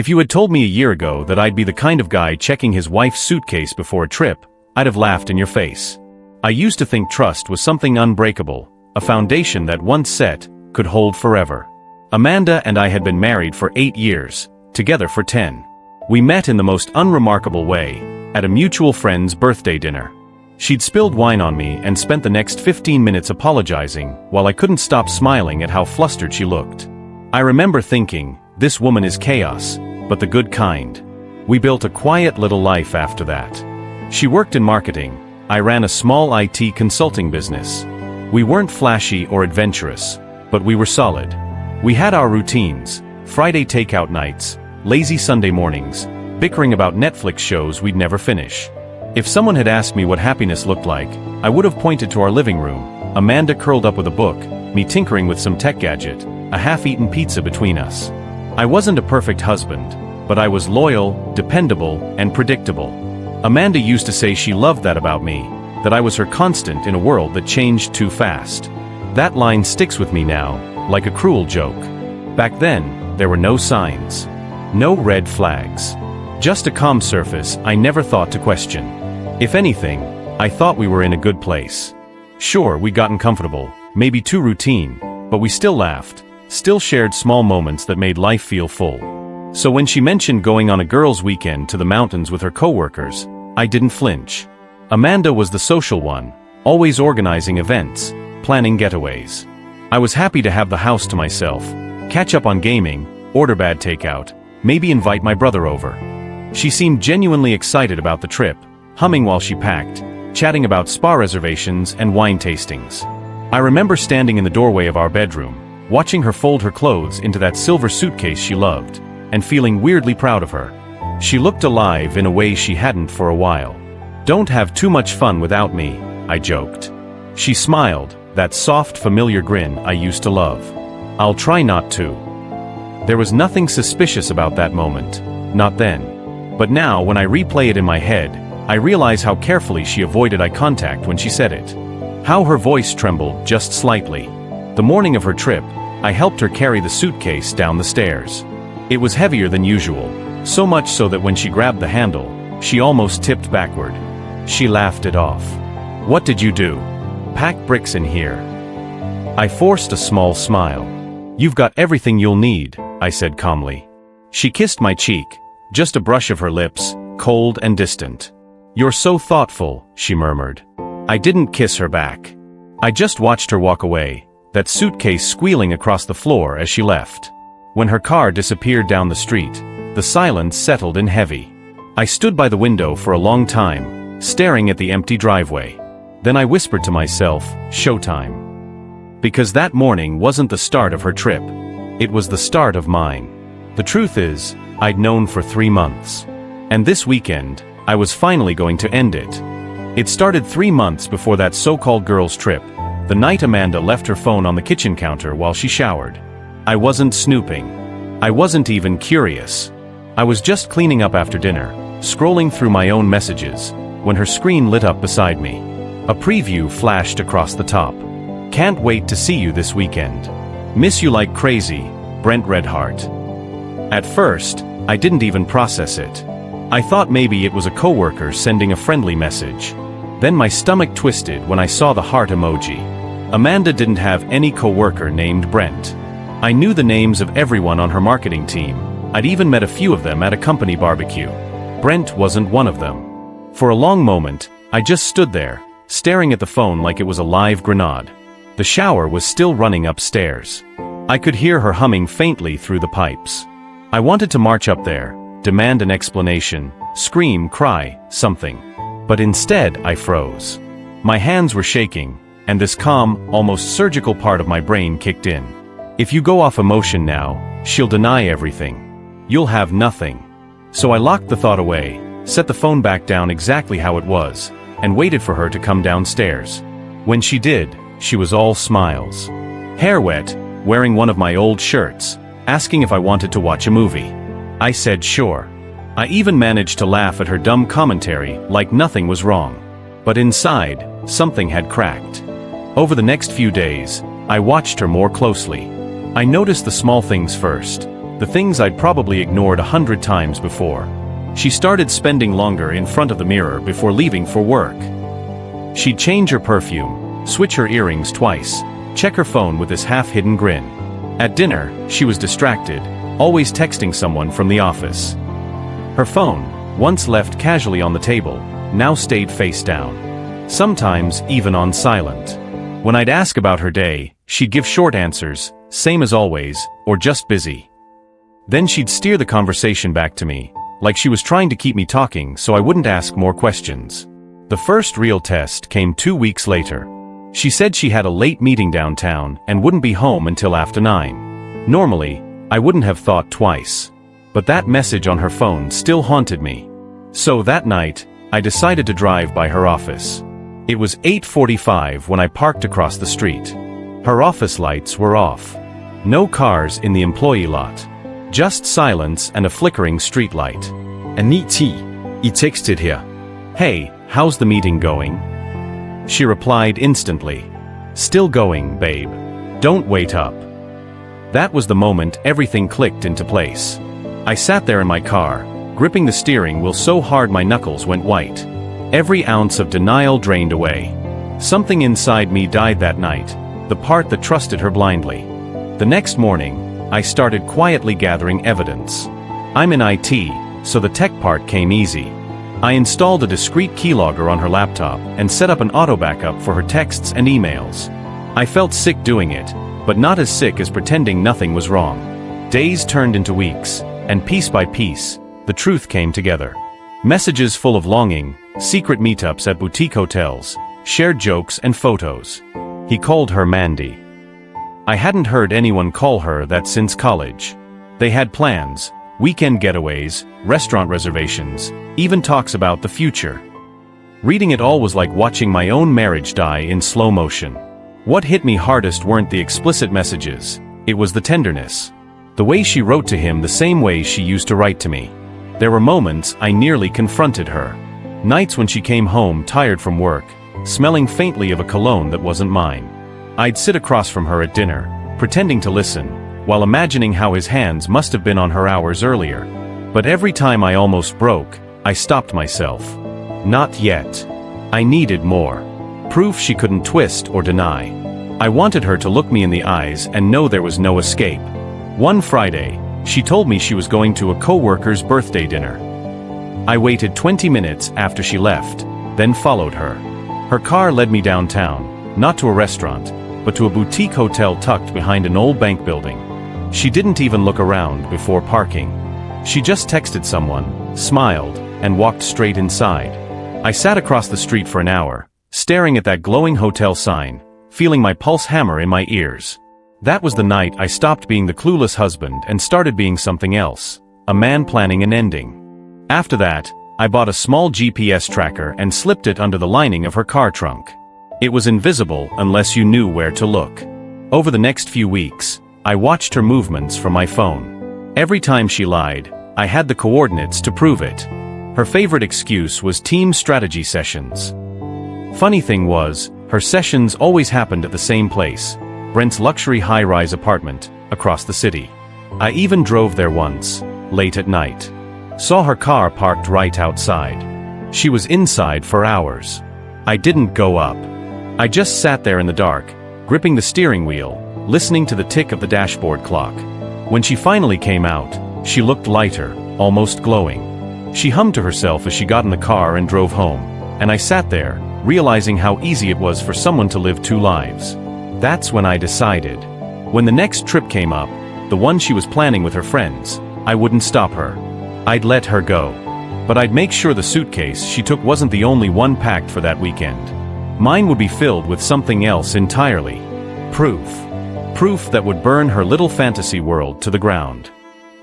If you had told me a year ago that I'd be the kind of guy checking his wife's suitcase before a trip, I'd have laughed in your face. I used to think trust was something unbreakable, a foundation that once set, could hold forever. Amanda and I had been married for 8 years, together for 10. We met in the most unremarkable way, at a mutual friend's birthday dinner. She'd spilled wine on me and spent the next 15 minutes apologizing, while I couldn't stop smiling at how flustered she looked. I remember thinking, this woman is chaos, but the good kind. We built a quiet little life after that. She worked in marketing. I ran a small IT consulting business. We weren't flashy or adventurous, but we were solid. We had our routines, Friday takeout nights, lazy Sunday mornings, bickering about Netflix shows we'd never finish. If someone had asked me what happiness looked like, I would have pointed to our living room, Amanda curled up with a book, me tinkering with some tech gadget, a half-eaten pizza between us. I wasn't a perfect husband, but I was loyal, dependable, and predictable. Amanda used to say she loved that about me, that I was her constant in a world that changed too fast. That line sticks with me now, like a cruel joke. Back then, there were no signs. No red flags. Just a calm surface I never thought to question. If anything, I thought we were in a good place. Sure, we'd gotten comfortable, maybe too routine, but we still laughed, still shared small moments that made life feel full. So when she mentioned going on a girls' weekend to the mountains with her coworkers, I didn't flinch. Amanda was the social one, always organizing events, planning getaways. I was happy to have the house to myself, catch up on gaming, order bad takeout, maybe invite my brother over. She seemed genuinely excited about the trip, humming while she packed, chatting about spa reservations and wine tastings. I remember standing in the doorway of our bedroom, watching her fold her clothes into that silver suitcase she loved, and feeling weirdly proud of her. She looked alive in a way she hadn't for a while. "Don't have too much fun without me," I joked. She smiled, that soft, familiar grin I used to love. "I'll try not to." There was nothing suspicious about that moment, not then. But now, when I replay it in my head, I realize how carefully she avoided eye contact when she said it. How her voice trembled just slightly. The morning of her trip, I helped her carry the suitcase down the stairs. It was heavier than usual, so much so that when she grabbed the handle, she almost tipped backward. She laughed it off. "What did you do? Pack bricks in here." I forced a small smile. "You've got everything you'll need," I said calmly. She kissed my cheek, just a brush of her lips, cold and distant. "You're so thoughtful," she murmured. I didn't kiss her back. I just watched her walk away, that suitcase squealing across the floor as she left. When her car disappeared down the street, the silence settled in heavy. I stood by the window for a long time, staring at the empty driveway. Then I whispered to myself, "Showtime." Because that morning wasn't the start of her trip. It was the start of mine. The truth is, I'd known for 3 months. And this weekend, I was finally going to end it. It started 3 months before that so-called girls' trip, the night Amanda left her phone on the kitchen counter while she showered. I wasn't snooping. I wasn't even curious. I was just cleaning up after dinner, scrolling through my own messages, when her screen lit up beside me. A preview flashed across the top. "Can't wait to see you this weekend. Miss you like crazy, Brent Redheart." At first, I didn't even process it. I thought maybe it was a coworker sending a friendly message. Then my stomach twisted when I saw the heart emoji. Amanda didn't have any coworker named Brent. I knew the names of everyone on her marketing team. I'd even met a few of them at a company barbecue. Brent wasn't one of them. For a long moment, I just stood there, staring at the phone like it was a live grenade. The shower was still running upstairs. I could hear her humming faintly through the pipes. I wanted to march up there, demand an explanation, scream, cry, something. But instead, I froze. My hands were shaking, and this calm, almost surgical part of my brain kicked in. If you go off emotion now, she'll deny everything. You'll have nothing. So I locked the thought away, set the phone back down exactly how it was, and waited for her to come downstairs. When she did, she was all smiles. Hair wet, wearing one of my old shirts, asking if I wanted to watch a movie. I said sure. I even managed to laugh at her dumb commentary like nothing was wrong. But inside, something had cracked. Over the next few days, I watched her more closely. I noticed the small things first. the things I'd probably ignored 100 times before. She started spending longer in front of the mirror before leaving for work. She'd change her perfume, switch her earrings twice, check her phone with this half-hidden grin. At dinner, she was distracted, always texting someone from the office. Her phone, once left casually on the table, now stayed face down. Sometimes even on silent. When I'd ask about her day, she'd give short answers, same as always, or just busy. Then she'd steer the conversation back to me, like she was trying to keep me talking so I wouldn't ask more questions. The first real test came 2 weeks later. She said she had a late meeting downtown and wouldn't be home until after 9. Normally, I wouldn't have thought twice. But that message on her phone still haunted me. So that night, I decided to drive by her office. It was 8:45 when I parked across the street. Her office lights were off. No cars in the employee lot. Just silence and a flickering street light. AmITheA, he texted here. Hey, how's the meeting going? She replied instantly. Still going, babe. Don't wait up. That was the moment everything clicked into place. I sat there in my car, gripping the steering wheel so hard my knuckles went white. Every ounce of denial drained away. Something inside me died that night, the part that trusted her blindly. The next morning, I started quietly gathering evidence. I'm in IT, so the tech part came easy. I installed a discreet keylogger on her laptop and set up an auto backup for her texts and emails. I felt sick doing it, but not as sick as pretending nothing was wrong. Days turned into weeks, and piece by piece, the truth came together. Messages full of longing, secret meetups at boutique hotels, shared jokes and photos. He called her Mandy. I hadn't heard anyone call her that since college. They had plans, weekend getaways, restaurant reservations, even talks about the future. Reading it all was like watching my own marriage die in slow motion. What hit me hardest weren't the explicit messages, it was the tenderness. The way she wrote to him the same way she used to write to me. There were moments I nearly confronted her. Nights when she came home tired from work, smelling faintly of a cologne that wasn't mine. I'd sit across from her at dinner, pretending to listen, while imagining how his hands must have been on her hours earlier. But every time I almost broke, I stopped myself. Not yet. I needed more. Proof she couldn't twist or deny. I wanted her to look me in the eyes and know there was no escape. One Friday, she told me she was going to a coworker's birthday dinner. I waited 20 minutes after she left, then followed her. Her car led me downtown, not to a restaurant, but to a boutique hotel tucked behind an old bank building. She didn't even look around before parking. She just texted someone, smiled, and walked straight inside. I sat across the street for an hour, staring at that glowing hotel sign, feeling my pulse hammer in my ears. That was the night I stopped being the clueless husband and started being something else, a man planning an ending. After that, I bought a small GPS tracker and slipped it under the lining of her car trunk. It was invisible unless you knew where to look. Over the next few weeks, I watched her movements from my phone. Every time she lied, I had the coordinates to prove it. Her favorite excuse was team strategy sessions. Funny thing was, her sessions always happened at the same place, Brent's luxury high-rise apartment, across the city. I even drove there once, late at night. Saw her car parked right outside. She was inside for hours. I didn't go up. I just sat there in the dark, gripping the steering wheel, listening to the tick of the dashboard clock. When she finally came out, she looked lighter, almost glowing. She hummed to herself as she got in the car and drove home, and I sat there, realizing how easy it was for someone to live two lives. That's when I decided. When the next trip came up, the one she was planning with her friends, I wouldn't stop her. I'd let her go. But I'd make sure the suitcase she took wasn't the only one packed for that weekend. Mine would be filled with something else entirely. Proof. Proof that would burn her little fantasy world to the ground.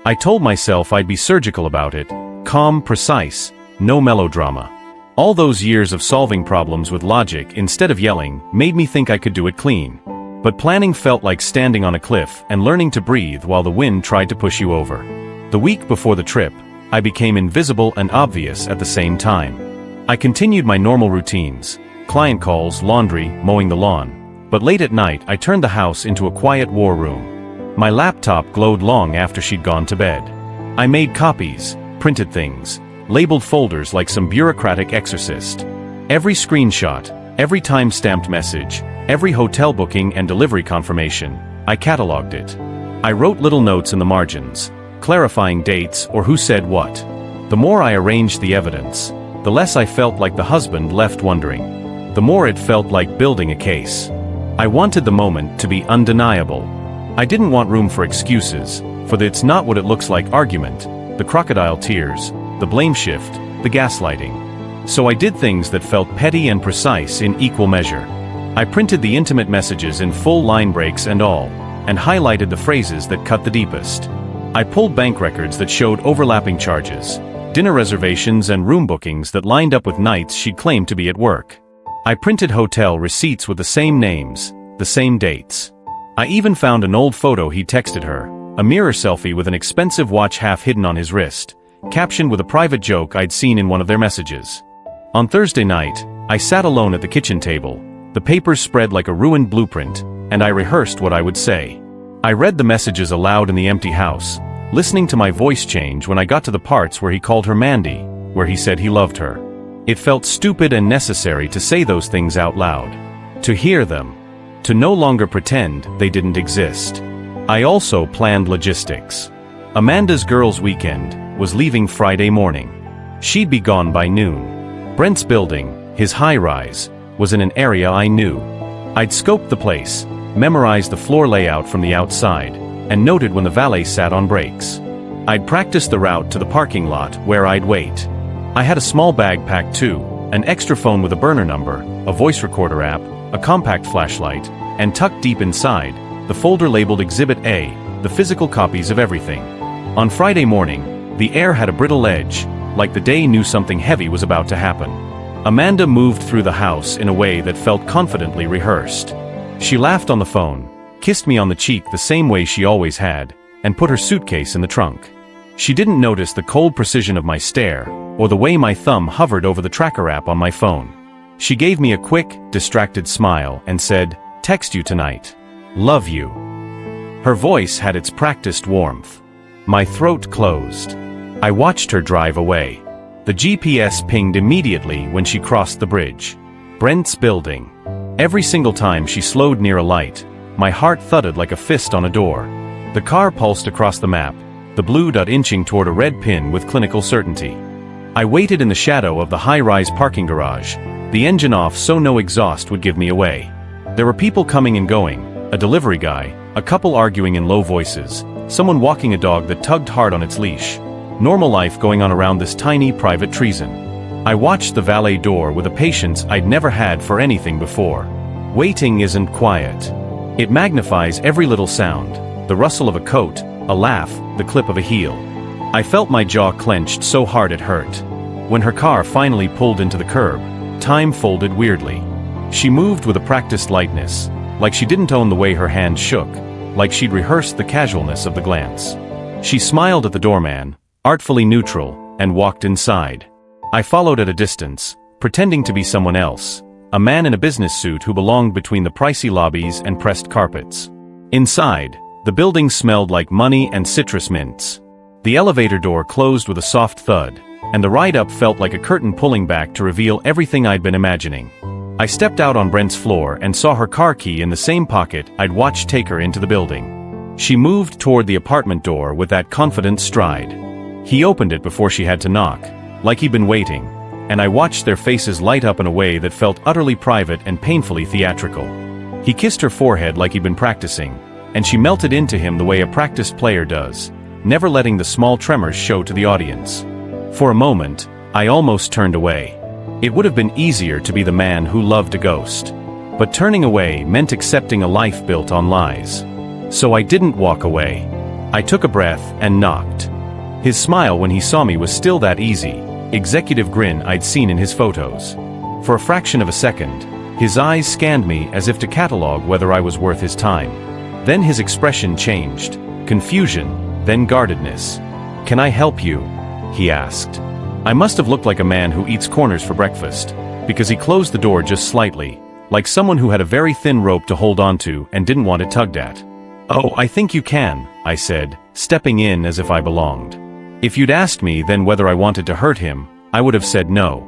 I told myself I'd be surgical about it, calm, precise, no melodrama. All those years of solving problems with logic instead of yelling made me think I could do it clean. But planning felt like standing on a cliff and learning to breathe while the wind tried to push you over. The week before the trip, I became invisible and obvious at the same time. I continued my normal routines, client calls, laundry, mowing the lawn. But late at night I turned the house into a quiet war room. My laptop glowed long after she'd gone to bed. I made copies, printed things, labeled folders like some bureaucratic exorcist. Every screenshot, every time-stamped message, every hotel booking and delivery confirmation, I cataloged it. I wrote little notes in the margins, clarifying dates or who said what. The more I arranged the evidence, the less I felt like the husband left wondering. The more it felt like building a case. I wanted the moment to be undeniable. I didn't want room for excuses, for the "it's not what it looks like" argument, the crocodile tears, the blame shift, the gaslighting. So I did things that felt petty and precise in equal measure. I printed the intimate messages in full line breaks and all, and highlighted the phrases that cut the deepest. I pulled bank records that showed overlapping charges, dinner reservations and room bookings that lined up with nights she'd claimed to be at work. I printed hotel receipts with the same names, the same dates. I even found an old photo he texted her, a mirror selfie with an expensive watch half hidden on his wrist, captioned with a private joke I'd seen in one of their messages. On Thursday night, I sat alone at the kitchen table, the papers spread like a ruined blueprint, and I rehearsed what I would say. I read the messages aloud in the empty house, listening to my voice change when I got to the parts where he called her Mandy, where he said he loved her. It felt stupid and necessary to say those things out loud. To hear them. To no longer pretend they didn't exist. I also planned logistics. Amanda's girls' weekend was leaving Friday morning. She'd be gone by noon. Brent's building, his high-rise, was in an area I knew. I'd scoped the place, memorized the floor layout from the outside, and noted when the valet sat on brakes. I'd practiced the route to the parking lot where I'd wait. I had a small bag packed too, an extra phone with a burner number, a voice recorder app, a compact flashlight, and tucked deep inside, the folder labeled Exhibit A, the physical copies of everything. On Friday morning, the air had a brittle edge, like the day knew something heavy was about to happen. Amanda moved through the house in a way that felt confidently rehearsed. She laughed on the phone, kissed me on the cheek the same way she always had, and put her suitcase in the trunk. She didn't notice the cold precision of my stare, or the way my thumb hovered over the tracker app on my phone. She gave me a quick, distracted smile and said, "Text you tonight. Love you." Her voice had its practiced warmth. My throat closed. I watched her drive away. The GPS pinged immediately when she crossed the bridge. Brent's building. Every single time she slowed near a light, my heart thudded like a fist on a door. The car pulsed across the map, the blue dot inching toward a red pin with clinical certainty. I waited in the shadow of the high-rise parking garage, the engine off so no exhaust would give me away. There were people coming and going, a delivery guy, a couple arguing in low voices, someone walking a dog that tugged hard on its leash. Normal life going on around this tiny private treason. I watched the valet door with a patience I'd never had for anything before. Waiting isn't quiet. It magnifies every little sound, the rustle of a coat, a laugh, the clip of a heel. I felt my jaw clenched so hard it hurt. When her car finally pulled into the curb, time folded weirdly. She moved with a practiced lightness, like she didn't own the way her hand shook, like she'd rehearsed the casualness of the glance. She smiled at the doorman, artfully neutral, and walked inside. I followed at a distance, pretending to be someone else, a man in a business suit who belonged between the pricey lobbies and pressed carpets. Inside, the building smelled like money and citrus mints. The elevator door closed with a soft thud, and the ride up felt like a curtain pulling back to reveal everything I'd been imagining. I stepped out on Brent's floor and saw her car key in the same pocket I'd watched take her into the building. She moved toward the apartment door with that confident stride. He opened it before she had to knock, like he'd been waiting, and I watched their faces light up in a way that felt utterly private and painfully theatrical. He kissed her forehead like he'd been practicing, and she melted into him the way a practiced player does, never letting the small tremors show to the audience. For a moment, I almost turned away. It would have been easier to be the man who loved a ghost. But turning away meant accepting a life built on lies. So I didn't walk away. I took a breath and knocked. His smile when he saw me was still that easy, executive grin I'd seen in his photos. For a fraction of a second, his eyes scanned me as if to catalog whether I was worth his time. Then his expression changed. Confusion, then guardedness. "Can I help you?" he asked. I must have looked like a man who eats corners for breakfast, because he closed the door just slightly, like someone who had a very thin rope to hold onto and didn't want it tugged at. "Oh, I think you can," I said, stepping in as if I belonged. If you'd asked me then whether I wanted to hurt him, I would have said no.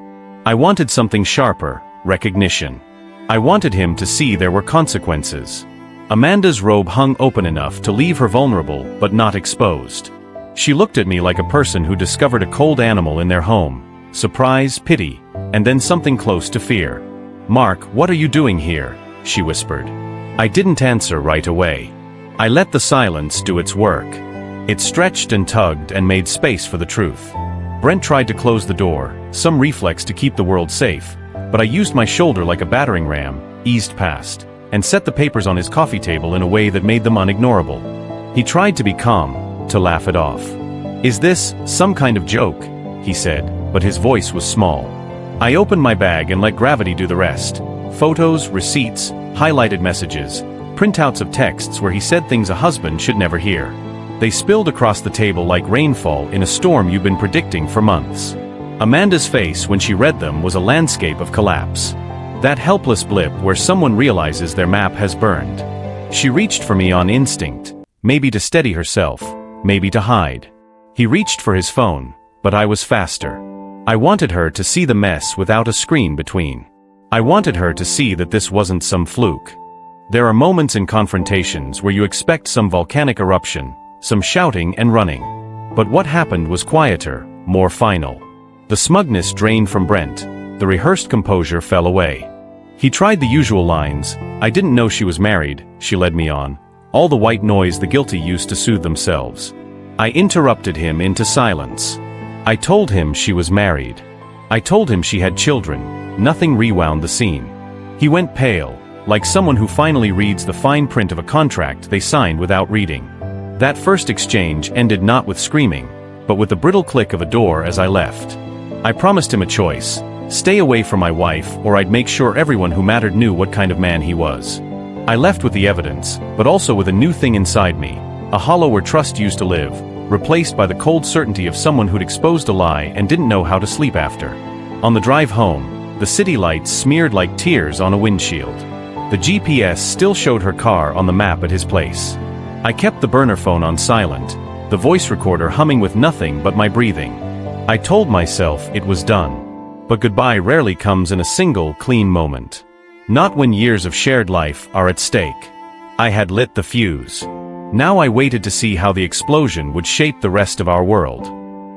I wanted something sharper, recognition. I wanted him to see there were consequences. Amanda's robe hung open enough to leave her vulnerable but not exposed. She looked at me like a person who discovered a cold animal in their home. Surprise, pity, and then something close to fear. "Mark, what are you doing here?" she whispered. I didn't answer right away. I let the silence do its work. It stretched and tugged and made space for the truth. Brent tried to close the door, some reflex to keep the world safe, but I used my shoulder like a battering ram, eased past, and set the papers on his coffee table in a way that made them unignorable. He tried to be calm, to laugh it off. "Is this some kind of joke?" he said, but his voice was small. I opened my bag and let gravity do the rest. Photos, receipts, highlighted messages, printouts of texts where he said things a husband should never hear. They spilled across the table like rainfall in a storm you've been predicting for months. Amanda's face when she read them was a landscape of collapse. That helpless blip where someone realizes their map has burned. She reached for me on instinct, maybe to steady herself, maybe to hide. He reached for his phone, but I was faster. I wanted her to see the mess without a screen between. I wanted her to see that this wasn't some fluke. There are moments in confrontations where you expect some volcanic eruption, some shouting and running. But what happened was quieter, more final. The smugness drained from Brent. The rehearsed composure fell away. He tried the usual lines. "I didn't know she was married," she led me on. All the white noise the guilty used to soothe themselves. I interrupted him into silence. I told him she was married. I told him she had children. Nothing rewound the scene. He went pale, like someone who finally reads the fine print of a contract they signed without reading. That first exchange ended not with screaming, but with the brittle click of a door as I left. I promised him a choice: stay away from my wife, or I'd make sure everyone who mattered knew what kind of man he was. I left with the evidence, but also with a new thing inside me, a hollow where trust used to live, replaced by the cold certainty of someone who'd exposed a lie and didn't know how to sleep after. On the drive home, the city lights smeared like tears on a windshield. The GPS still showed her car on the map at his place. I kept the burner phone on silent, the voice recorder humming with nothing but my breathing. I told myself it was done. But goodbye rarely comes in a single, clean moment. Not when years of shared life are at stake. I had lit the fuse. Now I waited to see how the explosion would shape the rest of our world.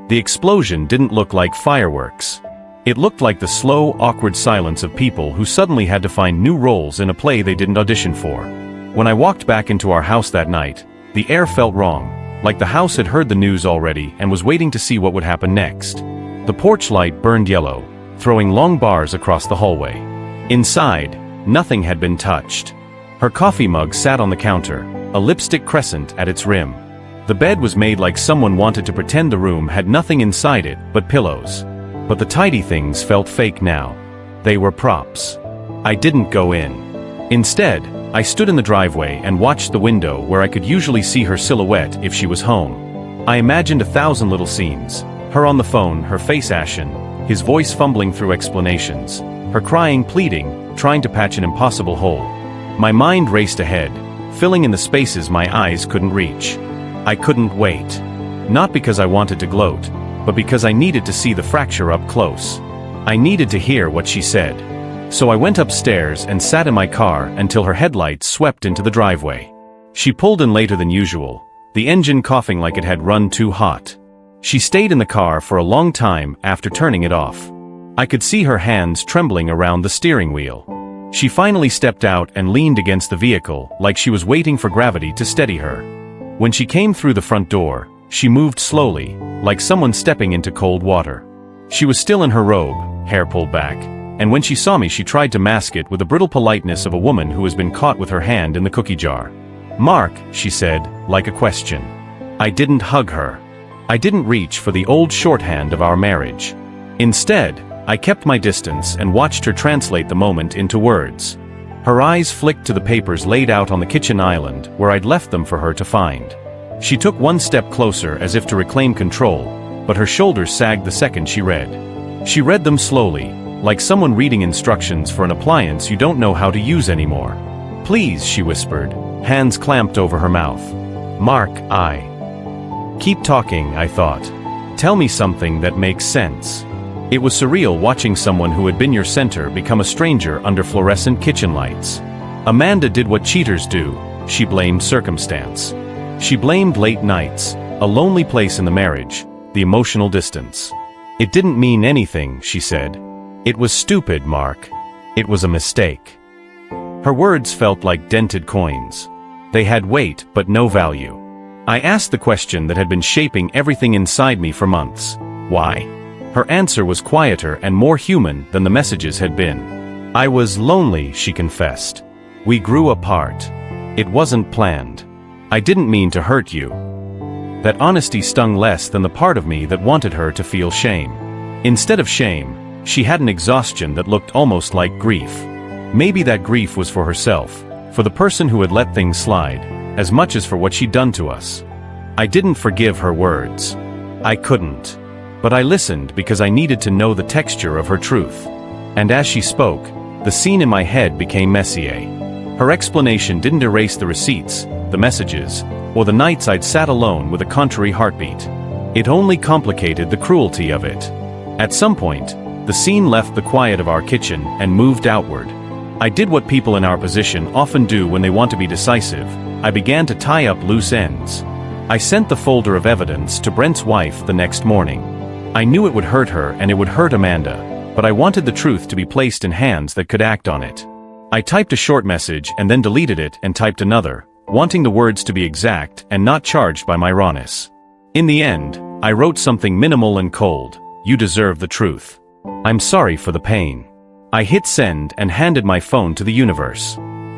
The explosion didn't look like fireworks. It looked like the slow, awkward silence of people who suddenly had to find new roles in a play they didn't audition for. When I walked back into our house that night, the air felt wrong, like the house had heard the news already and was waiting to see what would happen next. The porch light burned yellow, throwing long bars across the hallway. Inside, nothing had been touched. Her coffee mug sat on the counter, a lipstick crescent at its rim. The bed was made like someone wanted to pretend the room had nothing inside it but pillows. But the tidy things felt fake now. They were props. I didn't go in. Instead, I stood in the driveway and watched the window where I could usually see her silhouette if she was home. I imagined 1,000 little scenes. Her on the phone, her face ashen, his voice fumbling through explanations, her crying, pleading, trying to patch an impossible hole. My mind raced ahead, filling in the spaces my eyes couldn't reach. I couldn't wait. Not because I wanted to gloat, but because I needed to see the fracture up close. I needed to hear what she said. So I went upstairs and sat in my car until her headlights swept into the driveway. She pulled in later than usual, the engine coughing like it had run too hot. She stayed in the car for a long time after turning it off. I could see her hands trembling around the steering wheel. She finally stepped out and leaned against the vehicle like she was waiting for gravity to steady her. When she came through the front door, she moved slowly, like someone stepping into cold water. She was still in her robe, hair pulled back, and when she saw me she tried to mask it with the brittle politeness of a woman who has been caught with her hand in the cookie jar. "Mark," she said, like a question. I didn't hug her. I didn't reach for the old shorthand of our marriage. Instead, I kept my distance and watched her translate the moment into words. Her eyes flicked to the papers laid out on the kitchen island where I'd left them for her to find. She took one step closer as if to reclaim control, but her shoulders sagged the second she read. She read them slowly, like someone reading instructions for an appliance you don't know how to use anymore. "Please," she whispered, hands clamped over her mouth. Mark, Keep talking, I thought. Tell me something that makes sense. It was surreal watching someone who had been your center become a stranger under fluorescent kitchen lights. Amanda did what cheaters do. She blamed circumstance. She blamed late nights, a lonely place in the marriage, the emotional distance. It didn't mean anything, she said. It was stupid, Mark. It was a mistake. Her words felt like dented coins. They had weight, but no value. I asked the question that had been shaping everything inside me for months. Why? Her answer was quieter and more human than the messages had been. I was lonely, she confessed. We grew apart. It wasn't planned. I didn't mean to hurt you. That honesty stung less than the part of me that wanted her to feel shame. Instead of shame, she had an exhaustion that looked almost like grief. Maybe that grief was for herself, for the person who had let things slide, as much as for what she'd done to us. I didn't forgive her words. I couldn't. But I listened because I needed to know the texture of her truth. And as she spoke, the scene in my head became messier. Her explanation didn't erase the receipts, the messages, or the nights I'd sat alone with a contrary heartbeat. It only complicated the cruelty of it. At some point, the scene left the quiet of our kitchen and moved outward. I did what people in our position often do when they want to be decisive. I began to tie up loose ends. I sent the folder of evidence to Brent's wife the next morning. I knew it would hurt her and it would hurt Amanda, but I wanted the truth to be placed in hands that could act on it. I typed a short message and then deleted it and typed another, wanting the words to be exact and not charged by my rawness. In the end, I wrote something minimal and cold. You deserve the truth. I'm sorry for the pain. I hit send and handed my phone to the universe.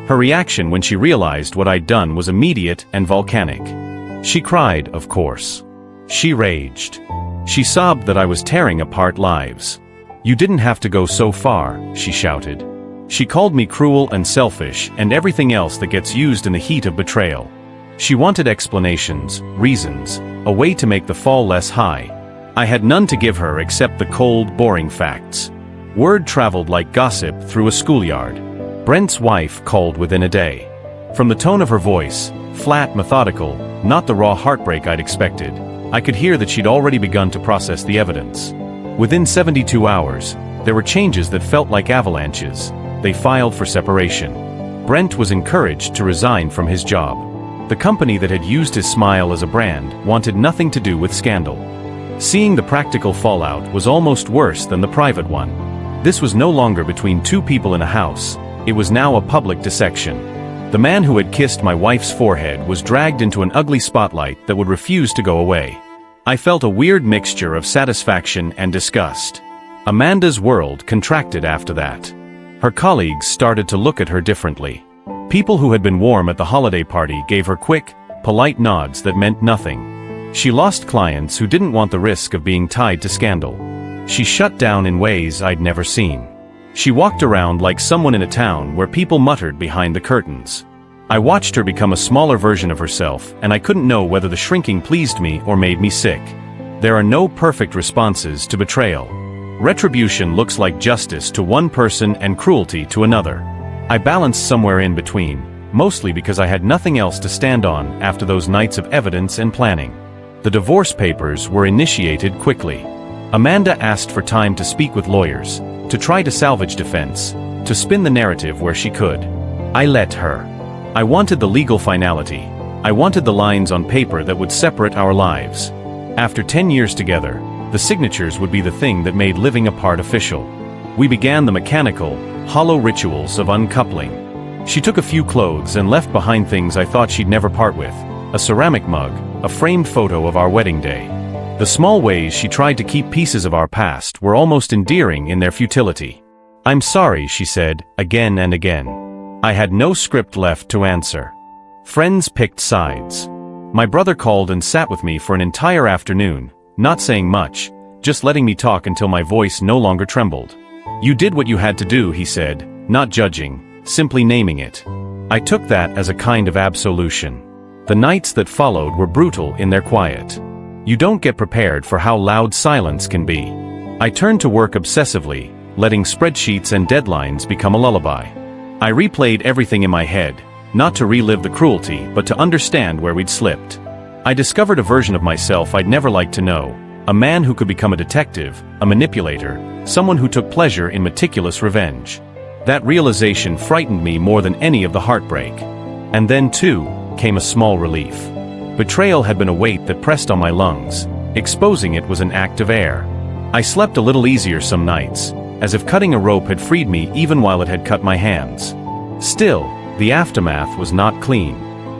Her reaction when she realized what I'd done was immediate and volcanic. She cried, of course. She raged. She sobbed that I was tearing apart lives. You didn't have to go so far, she shouted. She called me cruel and selfish and everything else that gets used in the heat of betrayal. She wanted explanations, reasons, a way to make the fall less high. I had none to give her except the cold, boring facts. Word traveled like gossip through a schoolyard. Brent's wife called within a day. From the tone of her voice, flat, methodical, not the raw heartbreak I'd expected, I could hear that she'd already begun to process the evidence. Within 72 hours, there were changes that felt like avalanches. They filed for separation. Brent was encouraged to resign from his job. The company that had used his smile as a brand wanted nothing to do with scandal. Seeing the practical fallout was almost worse than the private one. This was no longer between two people in a house. It was now a public dissection. The man who had kissed my wife's forehead was dragged into an ugly spotlight that would refuse to go away. I felt a weird mixture of satisfaction and disgust. Amanda's world contracted after that. Her colleagues started to look at her differently. People who had been warm at the holiday party gave her quick, polite nods that meant nothing. She lost clients who didn't want the risk of being tied to scandal. She shut down in ways I'd never seen. She walked around like someone in a town where people muttered behind the curtains. I watched her become a smaller version of herself, and I couldn't know whether the shrinking pleased me or made me sick. There are no perfect responses to betrayal. Retribution looks like justice to one person and cruelty to another. I balanced somewhere in between, mostly because I had nothing else to stand on after those nights of evidence and planning. The divorce papers were initiated quickly. Amanda asked for time to speak with lawyers, to try to salvage defense, to spin the narrative where she could. I let her. I wanted the legal finality. I wanted the lines on paper that would separate our lives. After 10 years together, the signatures would be the thing that made living apart official. We began the mechanical, hollow rituals of uncoupling. She took a few clothes and left behind things I thought she'd never part with: a ceramic mug, a framed photo of our wedding day. The small ways she tried to keep pieces of our past were almost endearing in their futility. "I'm sorry," she said, again and again. I had no script left to answer. Friends picked sides. My brother called and sat with me for an entire afternoon, not saying much, just letting me talk until my voice no longer trembled. "You did what you had to do," he said, not judging, simply naming it. I took that as a kind of absolution. The nights that followed were brutal in their quiet. You don't get prepared for how loud silence can be. I turned to work obsessively, letting spreadsheets and deadlines become a lullaby. I replayed everything in my head, not to relive the cruelty but to understand where we'd slipped. I discovered a version of myself I'd never liked to know, a man who could become a detective, a manipulator, someone who took pleasure in meticulous revenge. That realization frightened me more than any of the heartbreak. And then, too, came a small relief. Betrayal had been a weight that pressed on my lungs. Exposing it was an act of air. I slept a little easier some nights, as if cutting a rope had freed me even while it had cut my hands. Still, the aftermath was not clean.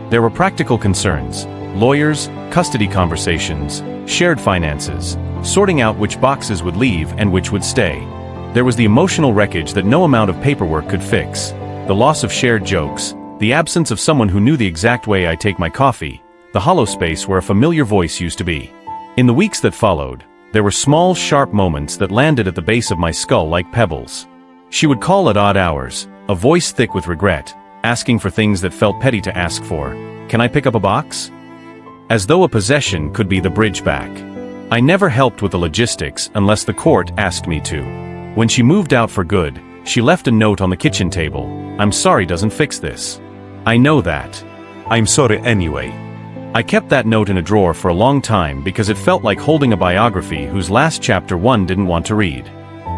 There were practical concerns: lawyers, custody conversations, shared finances, sorting out which boxes would leave and which would stay. There was the emotional wreckage that no amount of paperwork could fix, the loss of shared jokes, the absence of someone who knew the exact way I take my coffee, the hollow space where a familiar voice used to be. In the weeks that followed, there were small, sharp moments that landed at the base of my skull like pebbles. She would call at odd hours, a voice thick with regret, asking for things that felt petty to ask for. "Can I pick up a box?" As though a possession could be the bridge back. I never helped with the logistics unless the court asked me to. When she moved out for good, she left a note on the kitchen table. "I'm sorry doesn't fix this." I know that. "I'm sorry anyway." I kept that note in a drawer for a long time because it felt like holding a biography whose last chapter one didn't want to read.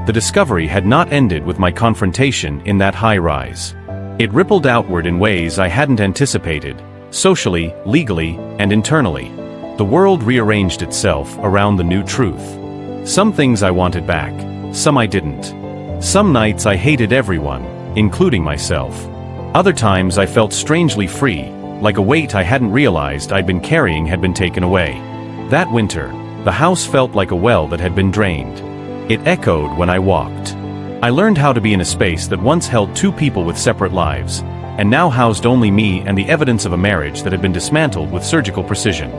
The discovery had not ended with my confrontation in that high-rise. It rippled outward in ways I hadn't anticipated, socially, legally, and internally. The world rearranged itself around the new truth. Some things I wanted back, some I didn't. Some nights I hated everyone, including myself. Other times I felt strangely free, like a weight I hadn't realized I'd been carrying had been taken away. That winter, the house felt like a well that had been drained. It echoed when I walked. I learned how to be in a space that once held two people with separate lives, and now housed only me and the evidence of a marriage that had been dismantled with surgical precision.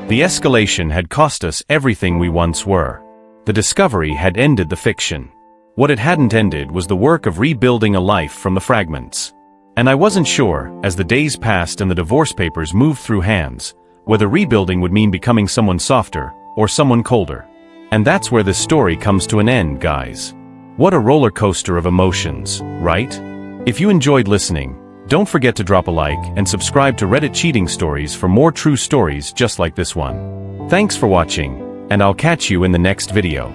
The escalation had cost us everything we once were. The discovery had ended the fiction. What it hadn't ended was the work of rebuilding a life from the fragments. And I wasn't sure, as the days passed and the divorce papers moved through hands, whether rebuilding would mean becoming someone softer, or someone colder. And that's where this story comes to an end, guys. What a roller coaster of emotions, right? If you enjoyed listening, don't forget to drop a like and subscribe to Reddit Cheating Stories for more true stories just like this one. Thanks for watching, and I'll catch you in the next video.